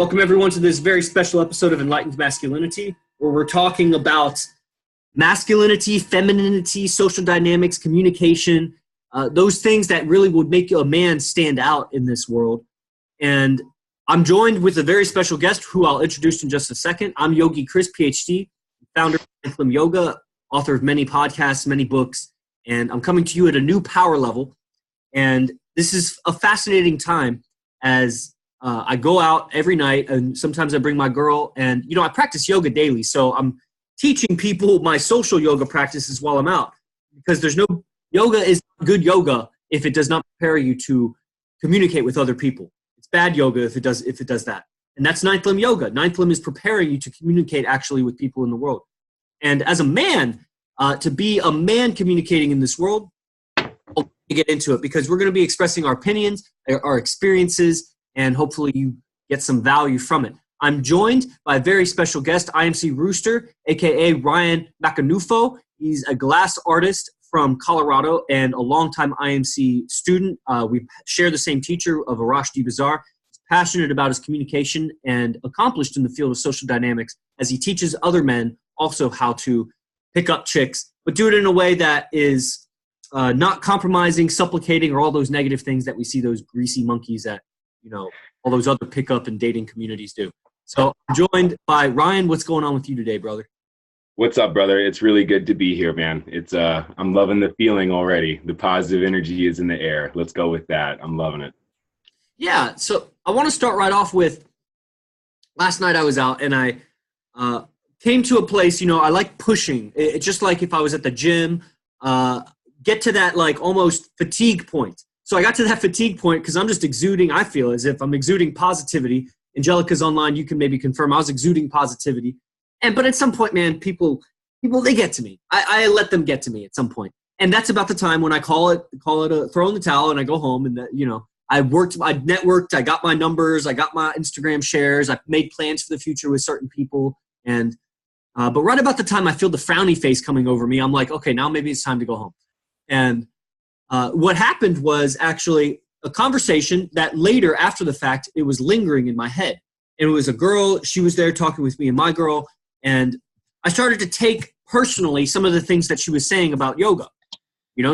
Welcome, everyone, to this very special episode of Enlightened Masculinity, where we're talking about masculinity, femininity, social dynamics, communication, those things that really would make a man stand out in this world. And I'm joined with a very special guest who I'll introduce in just a second. I'm Yogi Chris, PhD, founder of Flute Yoga, author of many podcasts, many books, and I'm coming to you at a new power level. And this is a fascinating time as I go out every night, and sometimes I bring my girl, and, I practice yoga daily. So I'm teaching people my social yoga practices while I'm out, because yoga is good yoga if it does not prepare you to communicate with other people. It's bad yoga if it does that. And that's ninth limb yoga. Ninth limb is preparing you to communicate actually with people in the world. And as a man, to be a man communicating in this world, we'll get into it, because we're going to be expressing our opinions, our experiences, and hopefully you get some value from it. I'm joined by a very special guest, IMC Rooster, a.k.a. Ryan Macanufo. He's a glass artist from Colorado and a longtime IMC student. We share the same teacher of Arash Dibazar. He's passionate about his communication and accomplished in the field of social dynamics, as he teaches other men also how to pick up chicks, but do it in a way that is not compromising, supplicating, or all those negative things that we see those greasy monkeys at all those other pickup and dating communities do. So I'm joined by Ryan. What's going on with you today, brother? What's up, brother? It's really good to be here, man. I'm loving the feeling already. The positive energy is in the air. Let's go with that. I'm loving it. Yeah. So I want to start right off with, last night I was out and I came to a place, I like pushing. It's just like if I was at the gym, get to that like almost fatigue point. So I got to that fatigue point because I'm just exuding, I feel as if I'm exuding positivity. Angelica's online, you can maybe confirm I was exuding positivity. But at some point, man, people, they get to me. I let them get to me at some point. And that's about the time when I call it a throw in the towel, and I go home and, I networked, I got my numbers, I got my Instagram shares, I made plans for the future with certain people. And but right about the time I feel the frowny face coming over me, I'm like, okay, now maybe it's time to go home. And what happened was actually a conversation that later, after the fact, it was lingering in my head. And it was a girl, she was there talking with me and my girl, and I started to take personally some of the things that she was saying about yoga.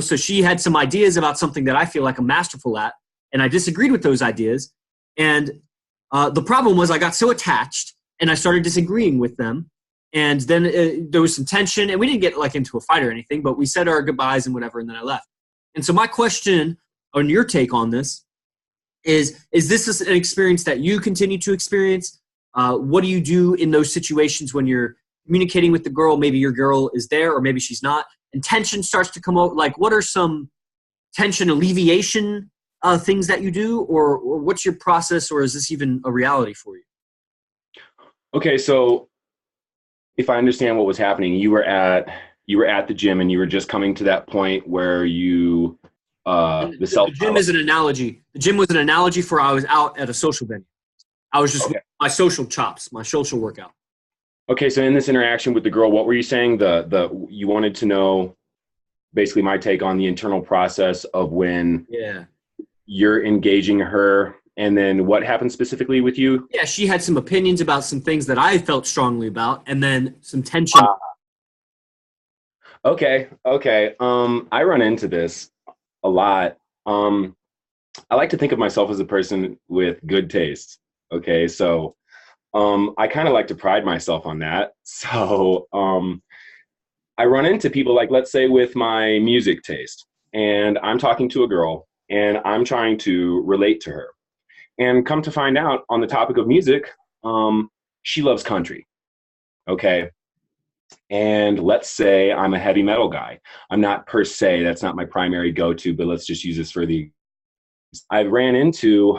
So she had some ideas about something that I feel like I'm masterful at, and I disagreed with those ideas. And the problem was I got so attached, and I started disagreeing with them. And then there was some tension, and we didn't get like into a fight or anything, but we said our goodbyes and whatever, and then I left. And so my question on your take on this is this an experience that you continue to experience? What do you do in those situations when you're communicating with the girl? Maybe your girl is there or maybe she's not, and tension starts to come out. Like, what are some tension alleviation things that you do, or what's your process, or is this even a reality for you? Okay, so if I understand what was happening, you were at the gym and you were just coming to that point where you the gym is an analogy. The gym was an analogy for I was out at a social venue. I was just my social chops, my social workout. Okay, so in this interaction with the girl, what were you saying? You wanted to know basically my take on the internal process of when you're engaging her, and then what happened specifically with you? Yeah, she had some opinions about some things that I felt strongly about, and then some tension. Okay. I run into this a lot. I like to think of myself as a person with good taste. Okay, so I kind of like to pride myself on that. So I run into people, like, let's say with my music taste, and I'm talking to a girl and I'm trying to relate to her, and come to find out on the topic of music, she loves country. Okay. And let's say I'm a heavy metal guy. I'm not per se, that's not my primary go-to, but let's just use this for I ran into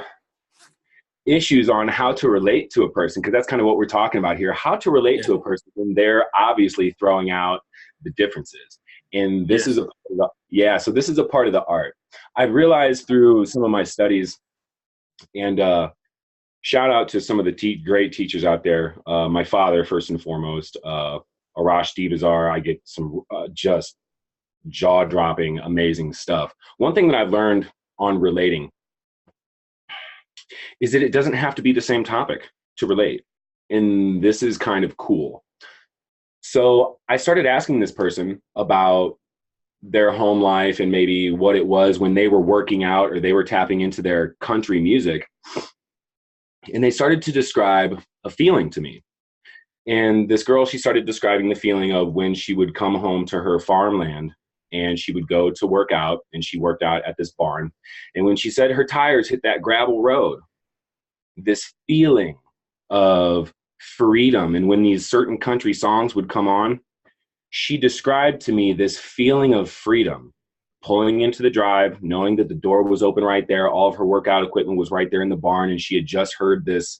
issues on how to relate to a person, because that's kind of what we're talking about here, how to relate to a person when they're obviously throwing out the differences. And this is so this is a part of the art. I've realized through some of my studies, and shout out to some of the great teachers out there. My father, first and foremost, Arash Dibazar. I get some just jaw-dropping, amazing stuff. One thing that I've learned on relating is that it doesn't have to be the same topic. to relate. And this is kind of cool. So I started asking this person about their home life and maybe what it was when they were working out or they were tapping into their country music. And they started to describe a feeling to me. And this girl, she started describing the feeling of when she would come home to her farmland and she would go to work out, and she worked out at this barn. And when she said her tires hit that gravel road, this feeling of freedom. And when these certain country songs would come on, she described to me this feeling of freedom, pulling into the drive, knowing that the door was open right there. All of her workout equipment was right there in the barn. And she had just heard this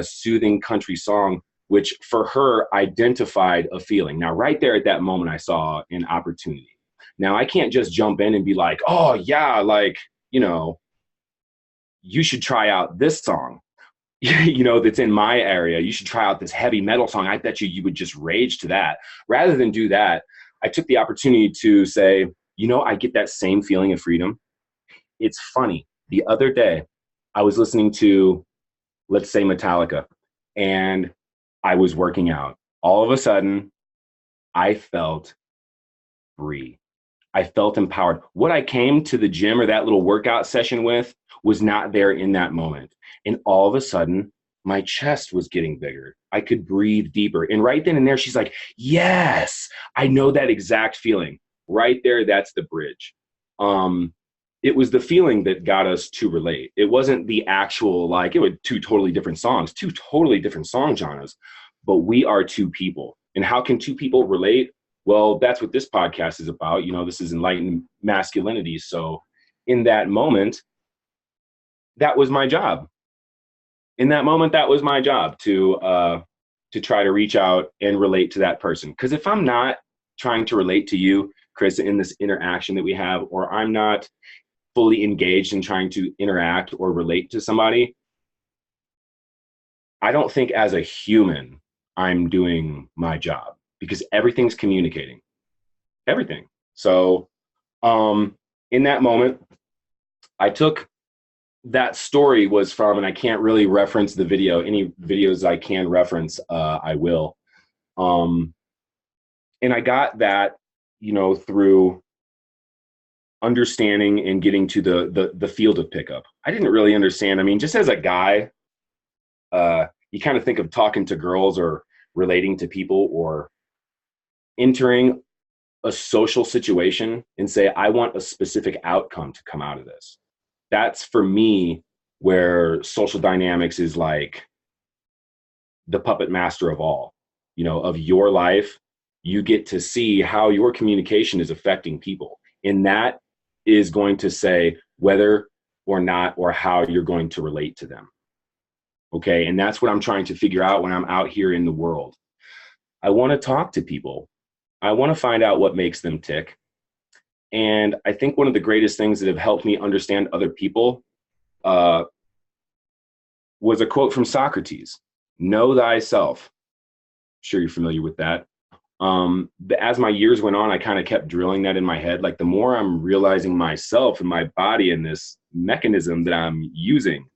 soothing country song, which for her identified a feeling. Now, right there at that moment, I saw an opportunity. Now, I can't just jump in and be like, oh, yeah, like, you know, you should try out this song, you know, that's in my area. You should try out this heavy metal song. I bet you would just rage to that. Rather than do that, I took the opportunity to say, you know, I get that same feeling of freedom. It's funny. The other day, I was listening to, let's say, Metallica, and I was working out. All of a sudden, I felt free. I felt empowered. What I came to the gym or that little workout session with was not there in that moment. And all of a sudden, my chest was getting bigger. I could breathe deeper. And right then and there, she's like, yes, I know that exact feeling. Right there, that's the bridge. It was the feeling that got us to relate. It wasn't the actual, like, it was two totally different songs, two totally different song genres, but we are two people. And how can two people relate? Well, that's what this podcast is about. You know, this is enlightened masculinity. So in that moment, that was my job. In that moment, that was my job to try to reach out and relate to that person. Because if I'm not trying to relate to you, Chris, in this interaction that we have, or I'm not fully engaged in trying to interact or relate to somebody, I don't think as a human I'm doing my job, because everything's communicating. Everything. So in that moment, I took that story was from, and I can't really reference the video. Any videos I can reference, I will. And I got that, you know, through understanding and getting to the field of pickup. I didn't really understand. I mean, just as a guy, you kind of think of talking to girls or relating to people or entering a social situation and say, I want a specific outcome to come out of this. That's for me where social dynamics is like the puppet master of all, you know, of your life. You get to see how your communication is affecting people. And that is going to say whether or not or how you're going to relate to them. Okay. And that's what I'm trying to figure out when I'm out here in the world. I want to talk to people. I want to find out what makes them tick. And I think one of the greatest things that have helped me understand other people was a quote from Socrates: know thyself. I'm sure you're familiar with that. As my years went on, I kind of kept drilling that in my head. Like, the more I'm realizing myself and my body and this mechanism that I'm using,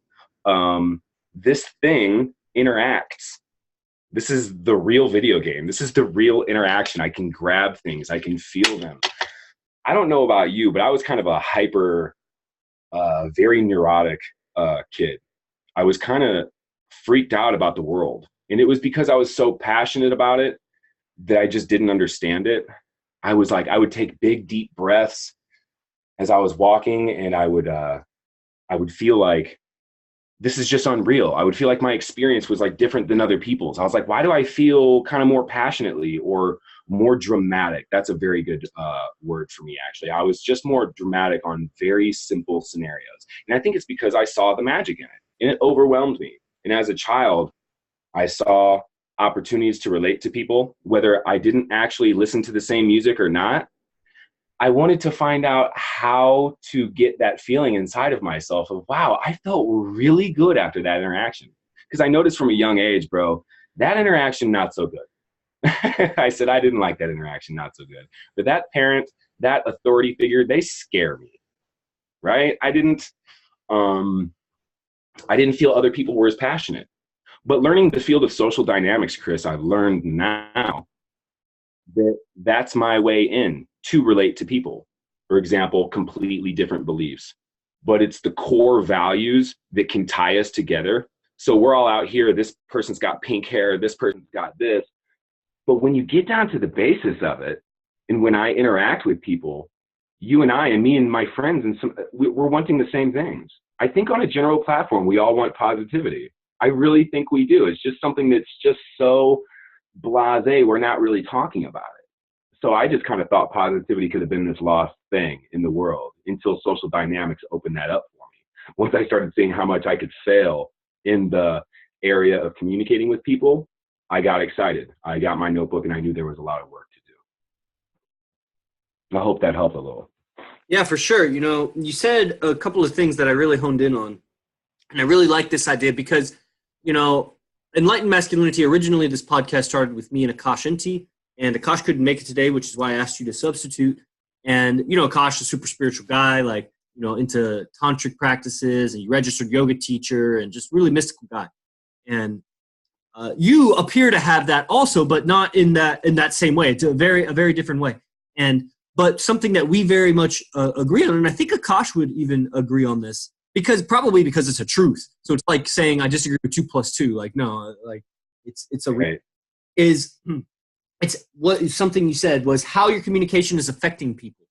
this thing interacts. This is the real video game. This is the real interaction. I can grab things. I can feel them. I don't know about you, but I was kind of a hyper, very neurotic kid. I was kind of freaked out about the world. And it was because I was so passionate about it that I just didn't understand it. I was like, I would take big, deep breaths as I was walking, and I would feel like this is just unreal. I would feel like my experience was like different than other people's. I was like, why do I feel kind of more passionately or more dramatic? That's a very good word for me, actually. I was just more dramatic on very simple scenarios. And I think it's because I saw the magic in it, and it overwhelmed me. And as a child, I saw opportunities to relate to people, whether I didn't actually listen to the same music or not. I wanted to find out how to get that feeling inside of myself of, wow, I felt really good after that interaction. Because I noticed from a young age, bro, that interaction, not so good. I said, I didn't like that interaction, not so good. But that parent, that authority figure, they scare me, right? I didn't feel other people were as passionate. But learning the field of social dynamics, Chris, I've learned now that that's my way in to relate to people. For example, completely different beliefs, but it's the core values that can tie us together. So we're all out here. This person's got pink hair. This person's got this. But when you get down to the basis of it, and when I interact with people, you and I and me and my friends, and we're wanting the same things. I think on a general platform, we all want positivity. I really think we do. It's just something that's just so blasé. We're not really talking about it. So I just kind of thought positivity could have been this lost thing in the world until social dynamics opened that up for me. Once I started seeing how much I could fail in the area of communicating with people, I got excited. I got my notebook and I knew there was a lot of work to do. I hope that helped a little. Yeah, for sure. You know, you said a couple of things that I really honed in on. And I really like this idea because, you know, Enlightened Masculinity, originally this podcast started with me and Akash Inti. And Akash couldn't make it today, which is why I asked you to substitute. And, you know, Akash is a super spiritual guy, like, you know, into tantric practices, and you registered yoga teacher and just really mystical guy. And you appear to have that also, but not in that same way. It's a very different way. But something that we very much agree on, and I think Akash would even agree on this, because it's a truth. So it's like saying I disagree with 2 + 2. Like, no, like it's a right. It's what something you said was how your communication is affecting people.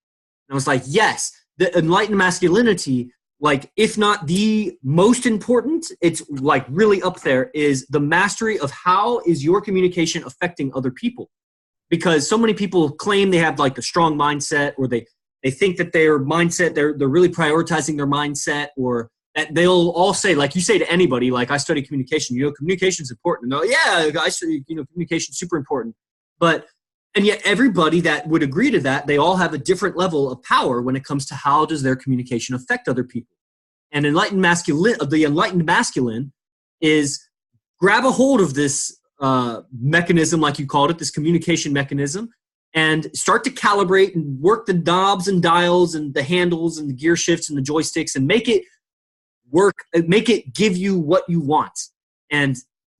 And I was like, yes, the Enlightened Masculinity, like if not the most important, it's like really up there, is the mastery of how is your communication affecting other people. Because so many people claim they have like a strong mindset, or they think that their mindset, they're really prioritizing their mindset, or that they'll all say, like you say to anybody, like I study communication, you know, communication is important. And yeah, I study, you know, communication is super important. And yet everybody that would agree to that, they all have a different level of power when it comes to how does their communication affect other people. And the enlightened masculine is grab a hold of this mechanism, like you called it, this communication mechanism, and start to calibrate and work the knobs and dials and the handles and the gear shifts and the joysticks and make it work, make it give you what you want. And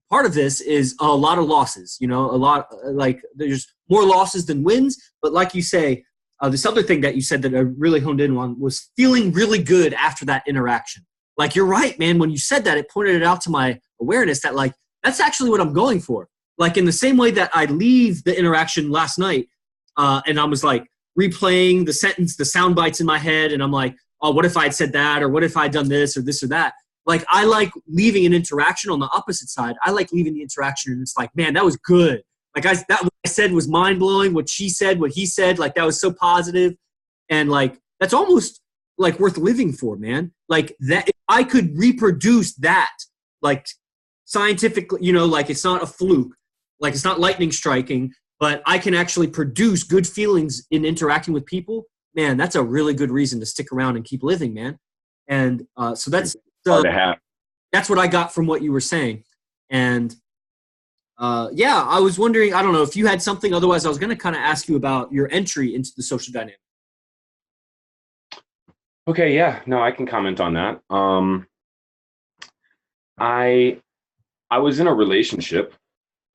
part of this is a lot of losses, you know, a lot, like there's more losses than wins. But like you say, this other thing that you said that I really honed in on was feeling really good after that interaction. Like, you're right, man. When you said that, it pointed it out to my awareness that, like, that's actually what I'm going for. Like, in the same way that I leave the interaction last night and I was like replaying the sentence, the sound bites in my head. And I'm like, oh, what if I had said that? Or what if I had done this or this or that? Like, I like leaving an interaction on the opposite side. I like leaving the interaction and it's like, man, that was good. Like, that what I said was mind-blowing. What she said, what he said, like, that was so positive. And, like, that's almost, like, worth living for, man. Like, that, if I could reproduce that, like, scientifically, you know, like, it's not a fluke. Like, it's not lightning striking, but I can actually produce good feelings in interacting with people. Man, that's a really good reason to stick around and keep living, man. And so that's what I got from what you were saying. And yeah, I was wondering, I don't know if you had something. Otherwise, I was going to kind of ask you about your entry into the social dynamic. Okay, yeah, no, I can comment on that. I was in a relationship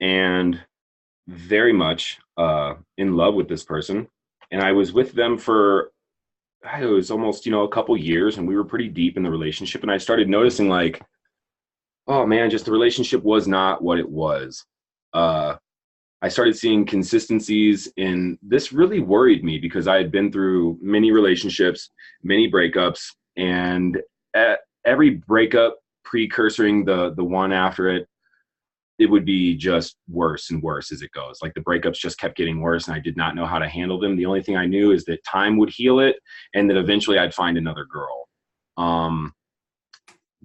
and very much in love with this person, and I was with them for, it was almost, a couple years, and we were pretty deep in the relationship, and I started noticing, like, oh man, just the relationship was not what it was. I started seeing consistencies, and this really worried me because I had been through many relationships, many breakups, and at every breakup precursoring the one after it, it would be just worse and worse as it goes. Like, the breakups just kept getting worse, and I did not know how to handle them. The only thing I knew is that time would heal it, and that eventually I'd find another girl.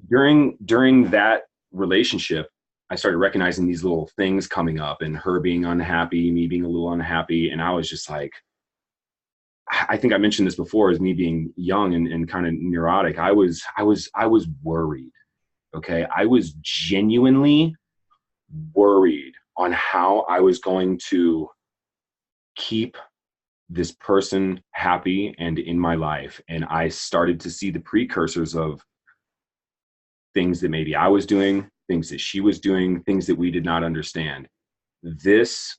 During that relationship, I started recognizing these little things coming up, and her being unhappy, me being a little unhappy. And I was just like, I think I mentioned this before, as me being young and kind of neurotic. I was worried. Okay. I was genuinely worried on how I was going to keep this person happy and in my life. And I started to see the precursors of things that maybe I was doing things that she was doing, things that we did not understand. This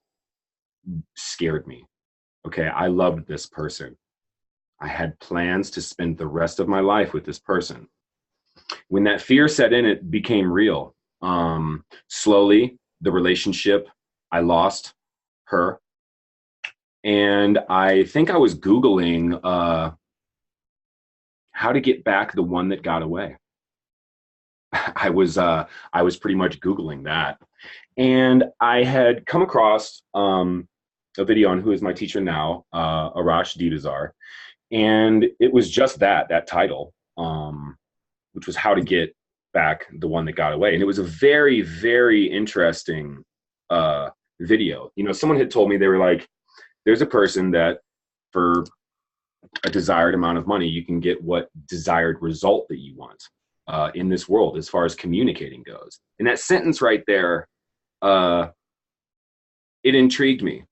scared me. Okay, I loved this person. I had plans to spend the rest of my life with this person. When that fear set in, it became real. Slowly, the relationship, I lost her. And I think I was Googling how to get back the one that got away. I was pretty much Googling that. And I had come across a video on Who Is My Teacher Now, Arash Didazar. And it was just that title, which was how to get back the one that got away. And it was a very, very interesting video. You know, someone had told me, they were like, there's a person that for a desired amount of money, you can get what desired result that you want in this world as far as communicating goes. And that sentence right there, it intrigued me.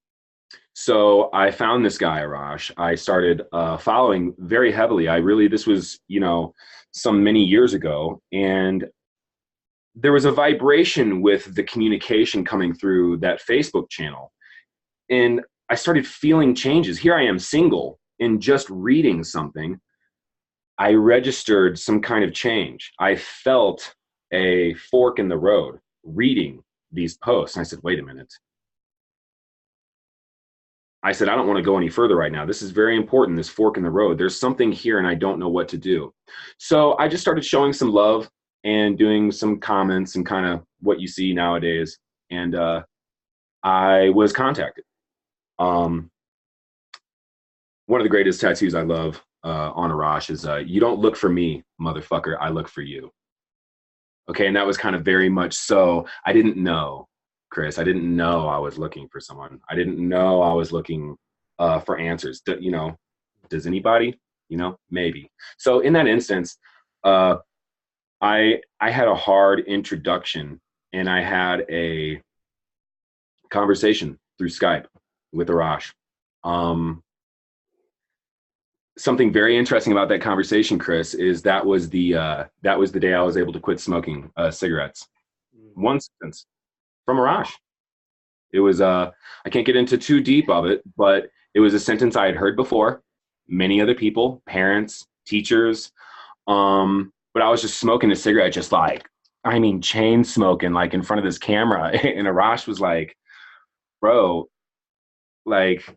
So I found this guy, Arash. I started following very heavily. This was, you know, some many years ago. And there was a vibration with the communication coming through that Facebook channel. And I started feeling changes. Here I am single, and just reading something, I registered some kind of change. I felt a fork in the road reading these posts. And I said, wait a minute. I said, I don't want to go any further right now. This is very important, this fork in the road. There's something here and I don't know what to do. So I just started showing some love and doing some comments and kind of what you see nowadays. And I was contacted. One of the greatest tattoos I love on Arash is, you don't look for me, motherfucker, I look for you. Okay, and that was kind of very much so. I didn't know. Chris, I didn't know I was looking for someone. I didn't know I was looking for answers. You know, does anybody? You know, maybe. So in that instance, I had a hard introduction, and I had a conversation through Skype with Arash. Something very interesting about that conversation, Chris, is that was the day I was able to quit smoking cigarettes. One sentence from Arash. It was I can't get into too deep of it, but it was a sentence I had heard before, many other people, parents, teachers, but I was just smoking a cigarette, just like, I mean, chain smoking, like in front of this camera. And Arash was like, bro, like,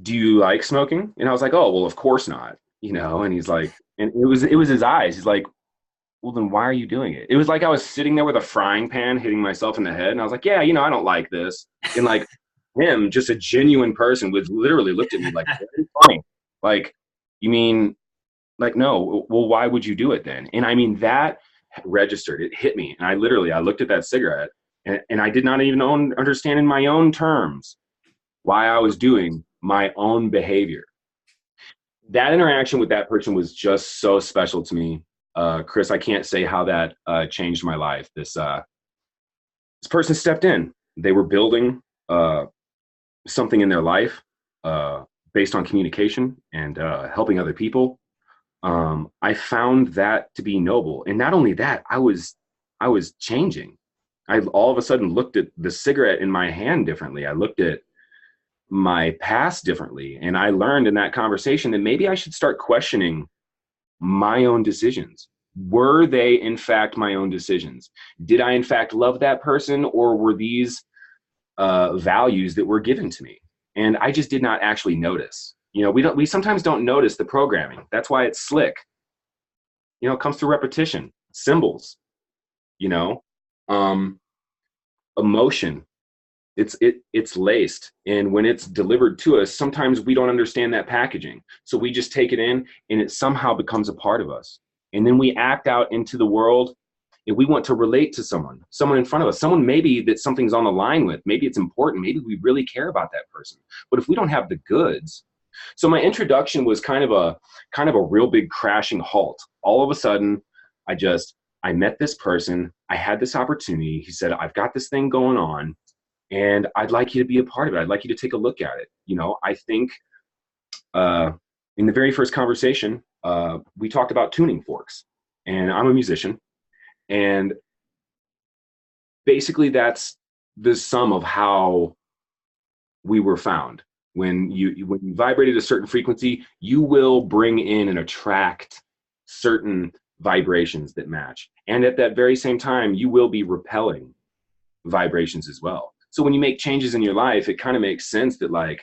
do you like smoking? And I was like, oh, well, of course not, you know. And he's like, and it was his eyes. He's like, well, then why are you doing it? It was like I was sitting there with a frying pan hitting myself in the head. And I was like, yeah, you know, I don't like this. And like him, just a genuine person, would literally looked at me like, very funny. Like, you mean, like, no, well, why would you do it then? And I mean, that registered, it hit me. And I looked at that cigarette, and I did not even understand in my own terms why I was doing my own behavior. That interaction with that person was just so special to me. Chris, I can't say how that changed my life. This person stepped in. They were building something in their life based on communication and helping other people. I found that to be noble. And not only that, I was changing. I all of a sudden looked at the cigarette in my hand differently. I looked at my past differently. And I learned in that conversation that maybe I should start questioning my own decisions. Were they in fact my own decisions? Did I in fact love that person, or were these values that were given to me? And I just did not actually notice. You know, we sometimes don't notice the programming. That's why it's slick. You know, it comes through repetition, symbols, you know, emotion. It's laced, and when it's delivered to us, sometimes we don't understand that packaging. So we just take it in, and it somehow becomes a part of us. And then we act out into the world, and we want to relate to someone in front of us, someone maybe that something's on the line with. Maybe it's important. Maybe we really care about that person. But if we don't have the goods, so my introduction was kind of a real big crashing halt. All of a sudden, I met this person. I had this opportunity. He said, I've got this thing going on, and I'd like you to be a part of it. I'd like you to take a look at it. You know, I think in the very first conversation, we talked about tuning forks. And I'm a musician. And basically that's the sum of how we were found. When you vibrated a certain frequency, you will bring in and attract certain vibrations that match. And at that very same time, you will be repelling vibrations as well. So when you make changes in your life, it kind of makes sense that like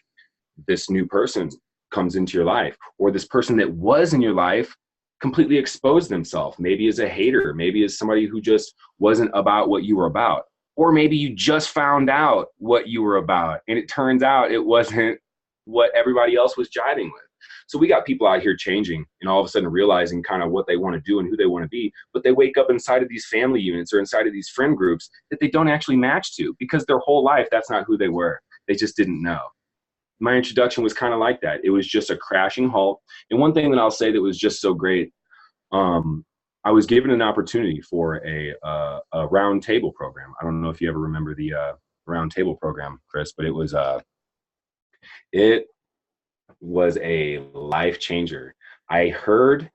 this new person comes into your life, or this person that was in your life completely exposed themselves, maybe as a hater, maybe as somebody who just wasn't about what you were about. Or maybe you just found out what you were about and it turns out it wasn't what everybody else was jiving with. So we got people out here changing and all of a sudden realizing kind of what they want to do and who they want to be, but they wake up inside of these family units or inside of these friend groups that they don't actually match to, because their whole life that's not who they were. They just didn't know. My introduction was kind of like that. It was just a crashing halt. And one thing that I'll say that was just so great, I was given an opportunity for a round table program. I don't know if you ever remember the round table program, Chris, but it was a life changer. I heard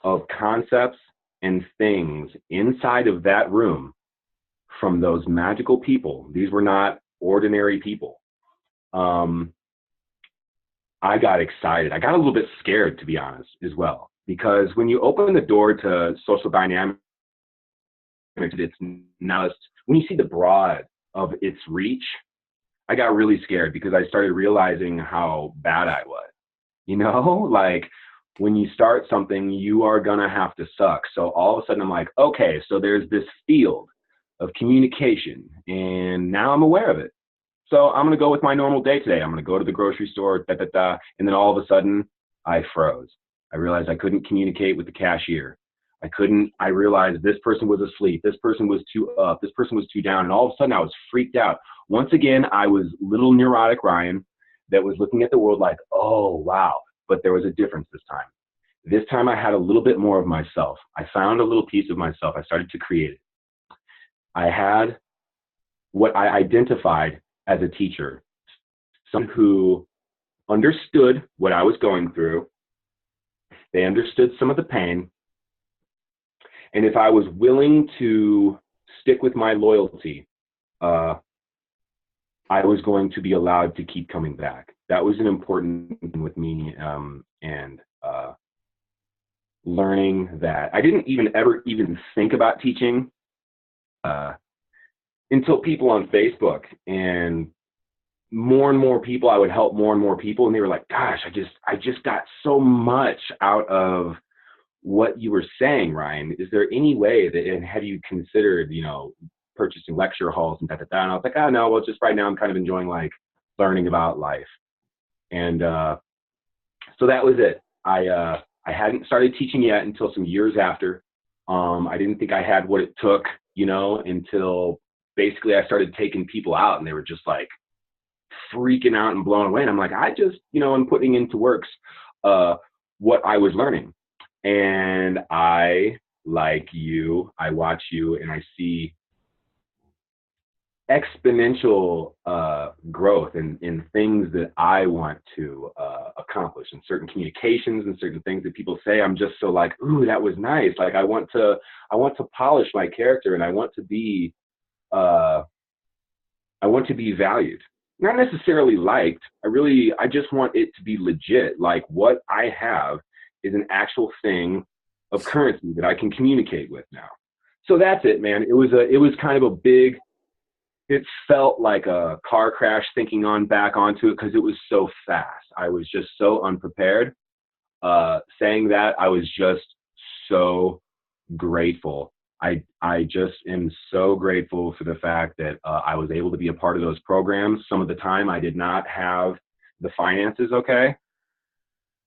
of concepts and things inside of that room from those magical people. These were not ordinary people. I got excited. I got a little bit scared, to be honest, as well, because when you open the door to social dynamics, it's now, when you see the broad of its reach, I got really scared because I started realizing how bad I was. You know, like when you start something, you are going to have to suck. So all of a sudden I'm like, okay, so there's this field of communication and now I'm aware of it. So I'm going to go with my normal day today. I'm going to go to the grocery store, and then all of a sudden I froze. I realized I couldn't communicate with the cashier. I realized this person was asleep. This person was too up. This person was too down. And all of a sudden I was freaked out. Once again, I was little neurotic Ryan that was looking at the world like, oh, wow. But there was a difference this time. This time I had a little bit more of myself. I found a little piece of myself. I started to create it. I had what I identified as a teacher, someone who understood what I was going through. They understood some of the pain. And if I was willing to stick with my loyalty, I was going to be allowed to keep coming back. That was an important thing with me, and learning that I didn't ever think about teaching until people on Facebook, and more people, I would help more and more people. And they were like, gosh, I just got so much out of what you were saying, Ryan. Is there any way that, and have you considered, purchasing lecture halls and And I was like, oh no, well, just right now I'm kind of enjoying like learning about life. And so that was it. I hadn't started teaching yet until some years after. I didn't think I had what it took, until basically I started taking people out and they were just like freaking out and blown away. And I'm like, I just, I'm putting into works what I was learning. And I, like you, I watch you and I see exponential growth in things that I want to accomplish, and certain communications and certain things that people say. I'm just so like, ooh, that was nice. Like I want to polish my character, and I want to be valued, not necessarily liked. I just want it to be legit. Like what I have is an actual thing of currency that I can communicate with now. So that's it, man. It was kind of a big. It felt like a car crash thinking back onto it, because it was so fast. I was just so unprepared. Saying that, I was just so grateful. I just am so grateful for the fact that I was able to be a part of those programs. Some of the time I did not have the finances, okay?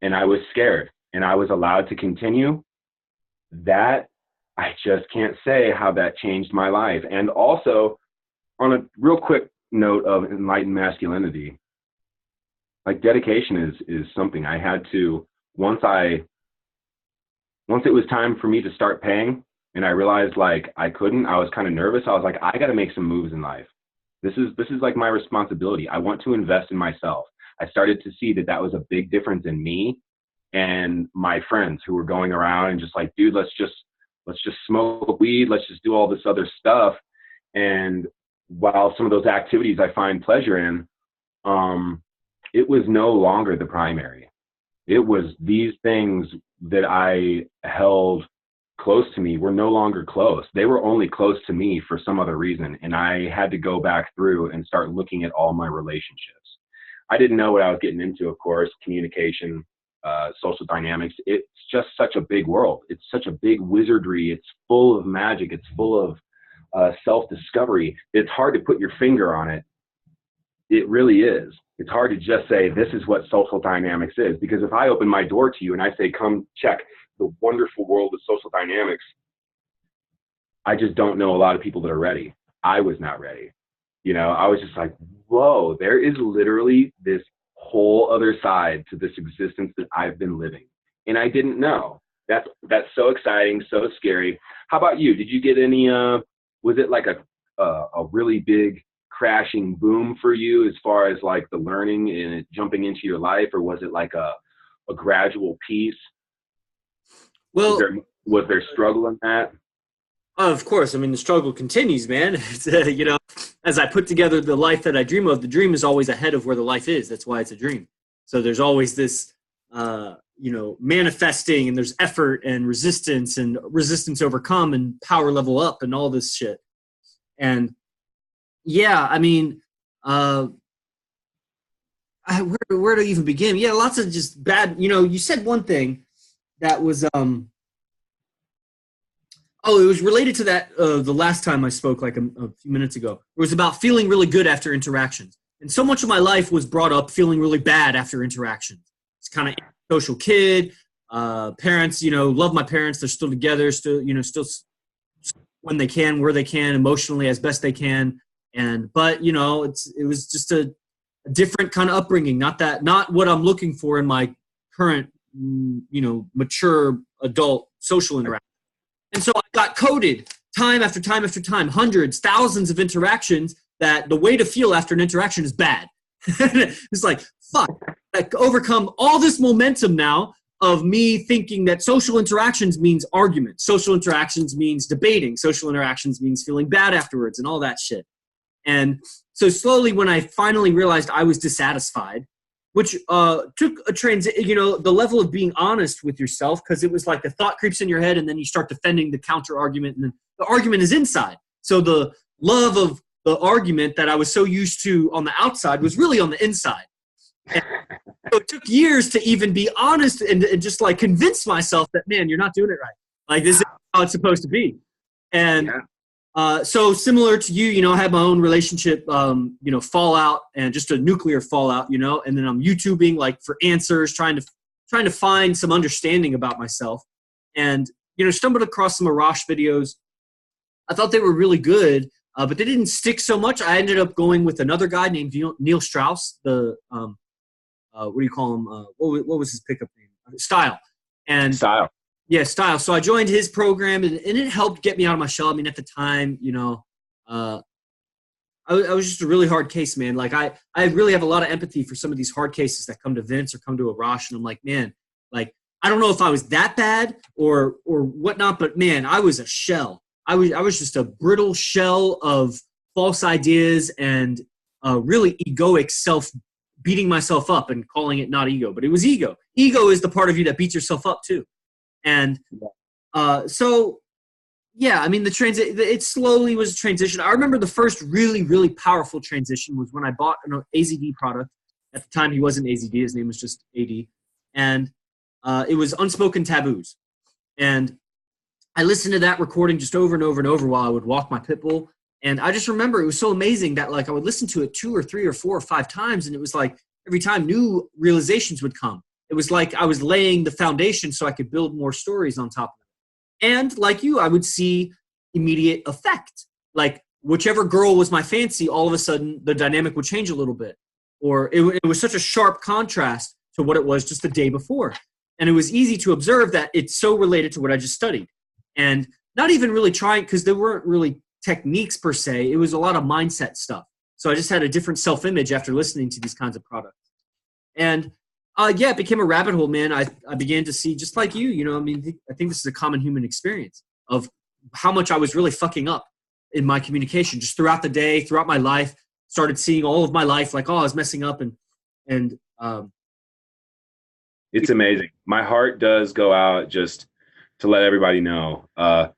And I was scared, and I was allowed to continue. That, I just can't say how that changed my life. And also, on a real quick note of enlightened masculinity, like dedication is something I had to, once it was time for me to start paying, and I realized like I was kind of nervous. I was like, I got to make some moves in life. This is like my responsibility. I want to invest in myself. I started to see that was a big difference in me and my friends who were going around and just like, dude, let's let's just smoke weed, let's just do all this other stuff. And while some of those activities I find pleasure in, it was no longer the primary. It was these things that I held close to me were no longer close. They were only close to me for some other reason. And I had to go back through and start looking at all my relationships. I didn't know what I was getting into, of course, communication, social dynamics. It's just such a big world. It's such a big wizardry. It's full of magic. It's full of self-discovery. It's hard to put your finger on it. It really is. It's hard to just say, this is what social dynamics is. Because if I open my door to you and I say, come check the wonderful world of social dynamics, I just don't know a lot of people that are ready. I was not ready. You know, I was just like, whoa, there is literally this whole other side to this existence that I've been living. And I didn't know. That's so exciting, so scary. How about you? Did you get any, was it like a really big crashing boom for you as far as like the learning and it jumping into your life, or was it like a gradual piece? Well, was there struggle in that? Of course. I mean, the struggle continues, man. It's, you know, as I put together the life that I dream of, the dream is always ahead of where the life is. That's why it's a dream. So there's always this, you know, manifesting, and there's effort and resistance overcome and power level up and all this shit. And yeah, I mean, where do I even begin? Yeah, lots of just bad, you know, you said one thing that was, it was related to that, the last time I spoke, like a few minutes ago. It was about feeling really good after interactions. And so much of my life was brought up feeling really bad after interactions. It's kind of social kid, parents, you know, love my parents. They're still together, still when they can, where they can, emotionally as best they can. But you know, it was just a different kind of upbringing. Not what I'm looking for in my current, you know, mature adult social interaction. And so I got coded time after time after time, hundreds, thousands of interactions, that the way to feel after an interaction is bad. It's like, fuck, I overcome all this momentum now of me thinking that social interactions means argument. Social interactions means debating. Social interactions means feeling bad afterwards and all that shit. And so slowly, when I finally realized I was dissatisfied, which took a transition, you know, the level of being honest with yourself, because it was like the thought creeps in your head and then you start defending the counter argument, and then the argument is inside. So the love of the argument that I was so used to on the outside was really on the inside. And so it took years to even be honest and just like convince myself that, man, you're not doing it right. Like, this is how it's supposed to be. And so similar to you, you know, I had my own relationship, you know, fallout, and just a nuclear fallout, you know, and then I'm YouTubing like for answers, trying to find some understanding about myself, and, you know, stumbled across some Arash videos. I thought they were really good, but they didn't stick so much. I ended up going with another guy named Neil Strauss, the, what do you call him? What was his pickup name? Style. Yeah, Style. So I joined his program, and it helped get me out of my shell. I mean, at the time, you know, I was just a really hard case, man. Like, I really have a lot of empathy for some of these hard cases that come to Vince or come to Arash, and I'm like, man, like, I don't know if I was that bad or whatnot, but man, I was a shell. I was just a brittle shell of false ideas and really egoic self, beating myself up and calling it not ego, but it was ego. Ego is the part of you that beats yourself up too. And so, yeah, I mean, it slowly was a transition. I remember the first really, really powerful transition was when I bought an AZD product. At the time, he wasn't AZD. His name was just AD. And it was Unspoken Taboos. And I listened to that recording just over and over and over while I would walk my pit bull. And I just remember it was so amazing that, like, I would listen to it 2 or 3 or 4 or 5 times, and it was like every time new realizations would come. It was like I was laying the foundation so I could build more stories on top of it. And like you, I would see immediate effect. Like, whichever girl was my fancy, all of a sudden the dynamic would change a little bit. Or it was such a sharp contrast to what it was just the day before. And it was easy to observe that it's so related to what I just studied. And not even really trying, because there weren't really techniques per se. It was a lot of mindset stuff. So I just had a different self-image after listening to these kinds of products. And it became a rabbit hole, man. I began to see, just like you know, I mean, I think this is a common human experience. of how much I was really fucking up in my communication just throughout the day, throughout my life. Started seeing all of my life like, oh, I was messing up, and it's amazing. My heart does go out, just to let everybody know.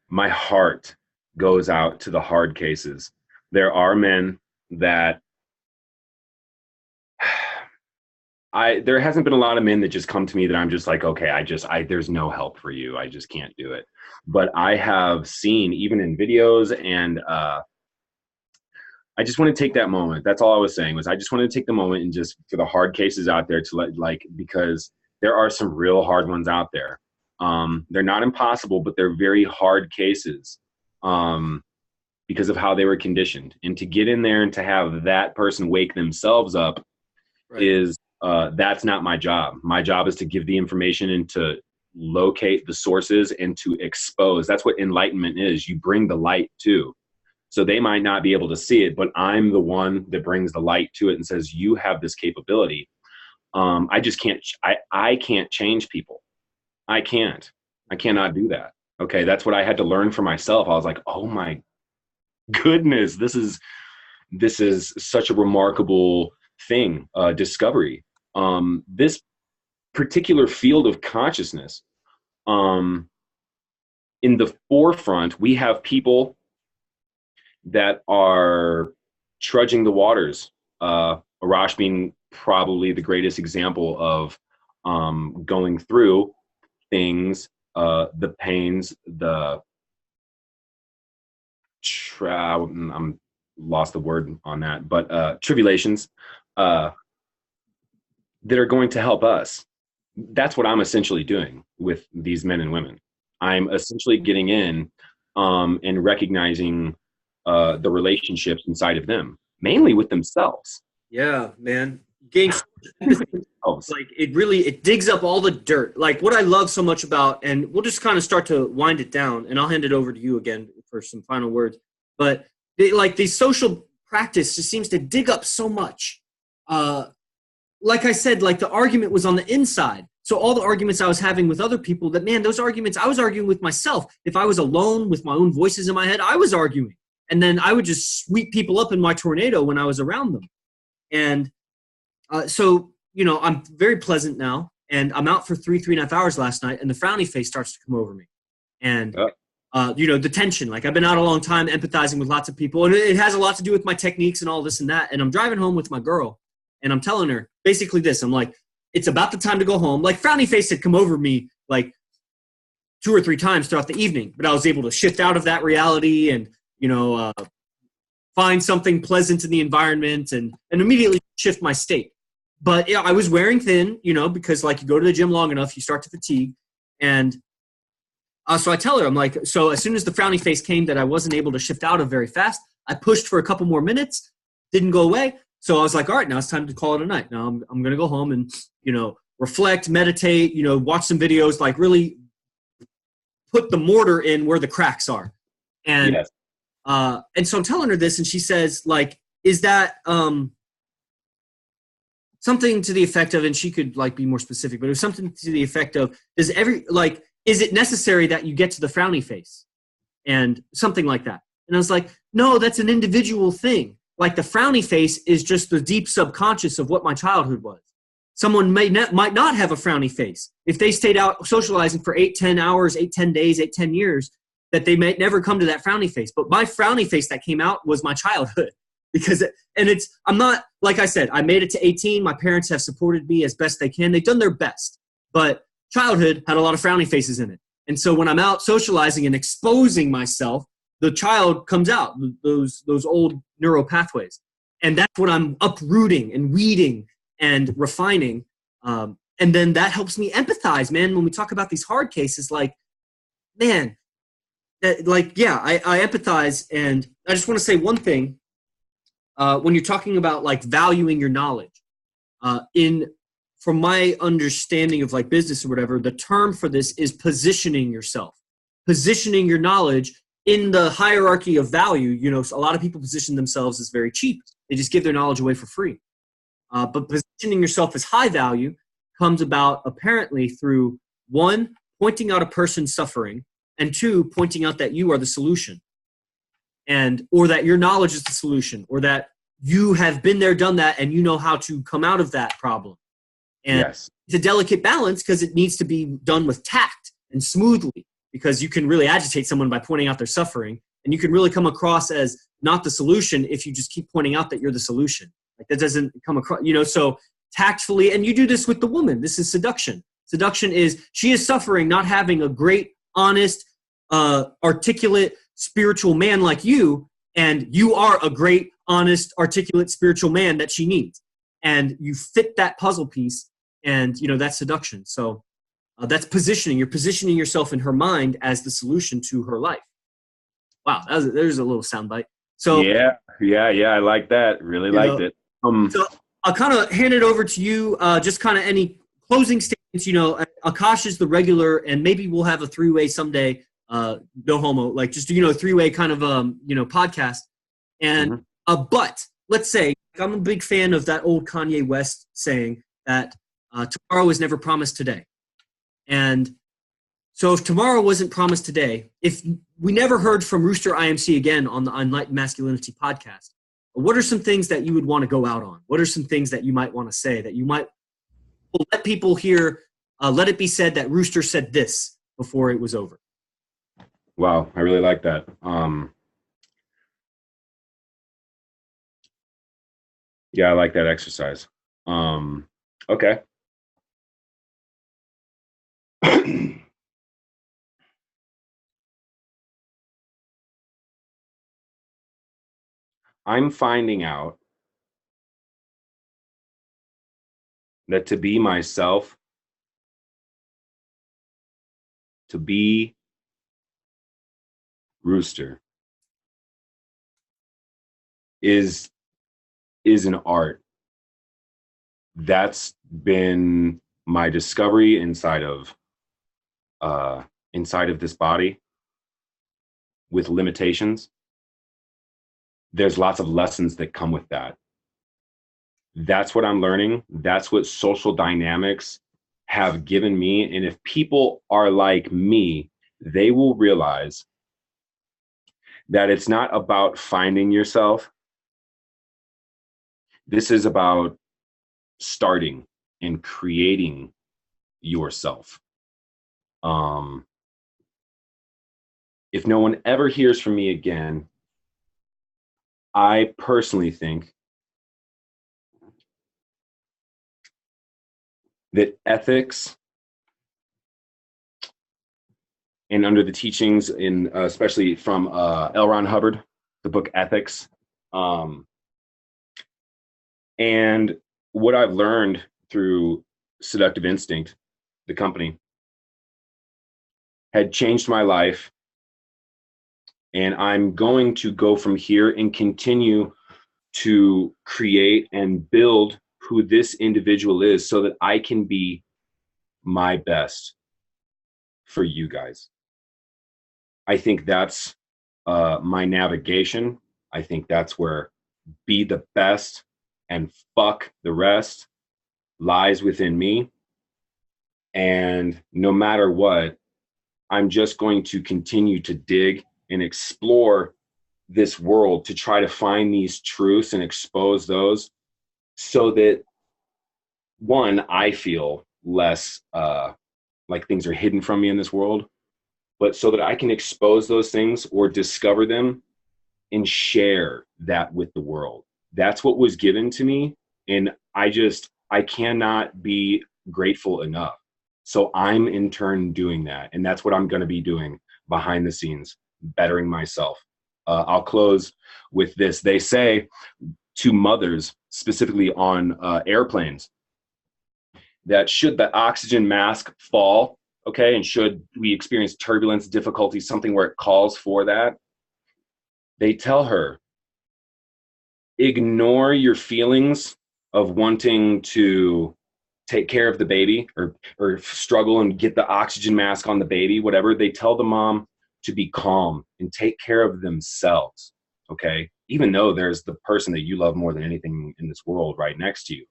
My heart goes out to the hard cases. There are men that there hasn't been a lot of men that just come to me that I'm just like, okay, there's no help for you. I just can't do it. But I have seen, even in videos, and I just want to take that moment. That's all I was saying, was I just want to take the moment and just, for the hard cases out there, to because there are some real hard ones out there. They're not impossible, but they're very hard cases because of how they were conditioned. And to get in there and to have that person wake themselves up, right, that's not my job. My job is to give the information and to locate the sources and to expose. That's what enlightenment is. You bring the light to. So they might not be able to see it, but I'm the one that brings the light to it and says, you have this capability. I just can't, I can't change people. I cannot do that. Okay. That's what I had to learn for myself. I was like, oh my goodness, this is such a remarkable thing, discovery. This particular field of consciousness, in the forefront, we have people that are trudging the waters. Arash being probably the greatest example of going through things, the pains, I'm lost the word on that, but tribulations that are going to help us. That's what I'm essentially doing with these men and women. I'm essentially getting in and recognizing the relationships inside of them, mainly with themselves. Yeah, man. Gain like it digs up all the dirt. Like what I love so much about, and we'll just kind of start to wind it down, and I'll hand it over to you again for some final words. But the social practice just seems to dig up so much. Like I said, like the argument was on the inside. So all the arguments I was having with other people, that, man, those arguments, I was arguing with myself. If I was alone with my own voices in my head, I was arguing. And then I would just sweep people up in my tornado when I was around them. And so, I'm very pleasant now. And I'm out for 3.5 hours last night. And the frowny face starts to come over me. And, the tension. Like, I've been out a long time empathizing with lots of people. And it has a lot to do with my techniques and all this and that. And I'm driving home with my girl. And I'm telling her basically this. I'm like, it's about the time to go home. Like, frowny face had come over me like 2 or 3 times throughout the evening. But I was able to shift out of that reality and, find something pleasant in the environment and immediately shift my state. But I was wearing thin, because like you go to the gym long enough, you start to fatigue. And so I tell her, I'm like, so as soon as the frowny face came that I wasn't able to shift out of very fast, I pushed for a couple more minutes, didn't go away. So I was like, all right, now it's time to call it a night. Now I'm going to go home and, reflect, meditate, watch some videos, like really put the mortar in where the cracks are. And, yes. And so I'm telling her this, and she says, like, is that something to the effect of, and she could like be more specific, but it was something to the effect of, is it necessary that you get to the frowny face? And something like that. And I was like, no, that's an individual thing. Like the frowny face is just the deep subconscious of what my childhood was. Someone might not have a frowny face. If they stayed out socializing for 8-10 hours, 8-10 days, 8-10 years, that they might never come to that frowny face. But my frowny face that came out was my childhood. I'm not, like I said, I made it to 18. My parents have supported me as best they can. They've done their best. But childhood had a lot of frowny faces in it. And so when I'm out socializing and exposing myself, the child comes out, those old neural pathways. And that's what I'm uprooting and weeding and refining. And then that helps me empathize, man. When we talk about these hard cases, like, man, I empathize. And I just want to say one thing. When you're talking about like valuing your knowledge, from my understanding of like business or whatever, the term for this is positioning yourself, positioning your knowledge in the hierarchy of value. A lot of people position themselves as very cheap. They just give their knowledge away for free. But positioning yourself as high value comes about apparently through, one, pointing out a person's suffering and two, pointing out that you are the solution, or that your knowledge is the solution, or that you have been there, done that, and you know how to come out of that problem. And Yes. it's a delicate balance because it needs to be done with tact and smoothly, because you can really agitate someone by pointing out their suffering, and you can really come across as not the solution if you just keep pointing out that you're the solution. Like, that doesn't come across, so tactfully. And you do this with the woman. This is seduction. Seduction is, she is suffering not having a great, honest, articulate, spiritual man like you, and you are a great, honest, articulate, spiritual man that she needs. And you fit that puzzle piece, and that's seduction. So that's positioning. You're positioning yourself in her mind as the solution to her life. Wow, there's a little soundbite. So yeah, I like that. Really liked it. So I'll kind of hand it over to you. Just kind of any closing statements. Akash is the regular, and maybe we'll have a three-way someday. No homo, like just three-way kind of podcast. And but let's say, I'm a big fan of that old Kanye West saying that tomorrow is never promised today. And so if tomorrow wasn't promised today, if we never heard from Rooster IMC again on the Enlightened Masculinity podcast, what are some things that you would want to go out on? What are some things that you might want to say that you might let people hear? Let it be said that Rooster said this before it was over. Wow, I really like that. Yeah, I like that exercise. Okay. I'm finding out that to be myself, to be Rooster, is an art. That's been my discovery inside of this body with limitations. There's lots of lessons that come with that. That's what I'm learning. That's what social dynamics have given me. And if people are like me, they will realize that it's not about finding yourself. This is about starting and creating yourself. If no one ever hears from me again, I personally think that ethics, and under the teachings in especially from L. Ron Hubbard, the book Ethics, and what I've learned through Seductive Instinct, the company, had changed my life. And I'm going to go from here and continue to create and build who this individual is so that I can be my best for you guys. I think that's my navigation. I think that's where be the best and fuck the rest lies within me. And no matter what, I'm just going to continue to dig and explore this world to try to find these truths and expose those so that, one, I feel less like things are hidden from me in this world, but so that I can expose those things or discover them and share that with the world. That's what was given to me. And I cannot be grateful enough. So I'm in turn doing that. And that's what I'm going to be doing behind the scenes, bettering myself. I'll close with this. They say to mothers, specifically on airplanes, that should the oxygen mask fall, okay, and should we experience turbulence, difficulty, something where it calls for that, they tell her, ignore your feelings of wanting to take care of the baby or struggle and get the oxygen mask on the baby, whatever. They tell the mom to be calm and take care of themselves, okay? Even though there's the person that you love more than anything in this world right next to you,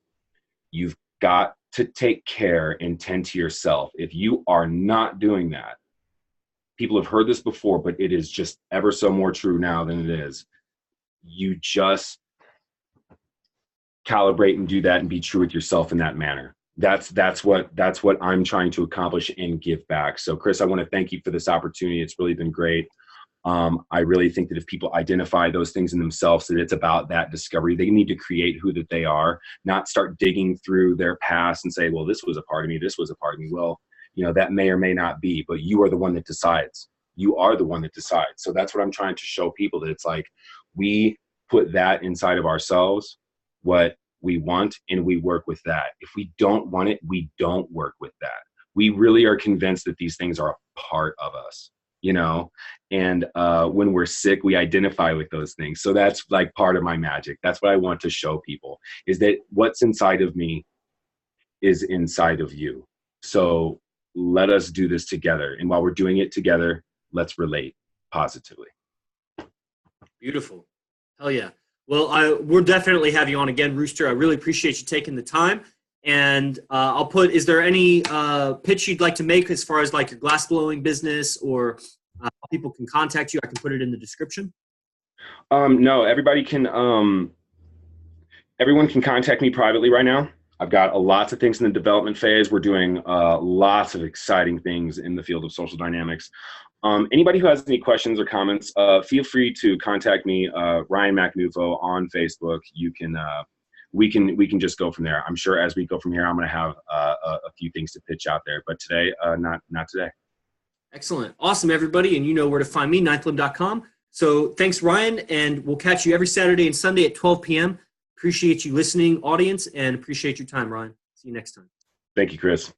you've got to take care and tend to yourself. If you are not doing that, people have heard this before, but it is just ever so more true now than it is. You just calibrate and do that and be true with yourself in that manner. That's what I'm trying to accomplish and give back. So Chris, I want to thank you for this opportunity. It's really been great. I really think that if people identify those things in themselves, that it's about that discovery. They need to create who that they are, not start digging through their past and say, well, this was a part of me, this was a part of me. Well, that may or may not be, but you are the one that decides. You are the one that decides. So that's what I'm trying to show people, that it's like we put that inside of ourselves, what we want, and we work with that. If we don't want it, we don't work with that. We really are convinced that these things are a part of us, and when we're sick, we identify with those things. So that's like part of my magic. That's what I want to show people, is that what's inside of me is inside of you. So let us do this together. And while we're doing it together, let's relate positively. Beautiful. Hell yeah. Well, we'll definitely have you on again, Rooster. I really appreciate you taking the time. And is there any pitch you'd like to make as far as like your glass blowing business, or people can contact you? I can put it in the description. No, everyone can contact me privately right now. I've got lots of things in the development phase. We're doing lots of exciting things in the field of social dynamics. Anybody who has any questions or comments, feel free to contact me, Ryan McNufo, on Facebook. You can, we can just go from there. I'm sure as we go from here, I'm going to have a few things to pitch out there, but today, not today. Excellent. Awesome, everybody. And you know where to find me, ninthlimb.com. So thanks, Ryan, and we'll catch you every Saturday and Sunday at 12 p.m. Appreciate you listening, audience, and appreciate your time, Ryan. See you next time. Thank you, Chris.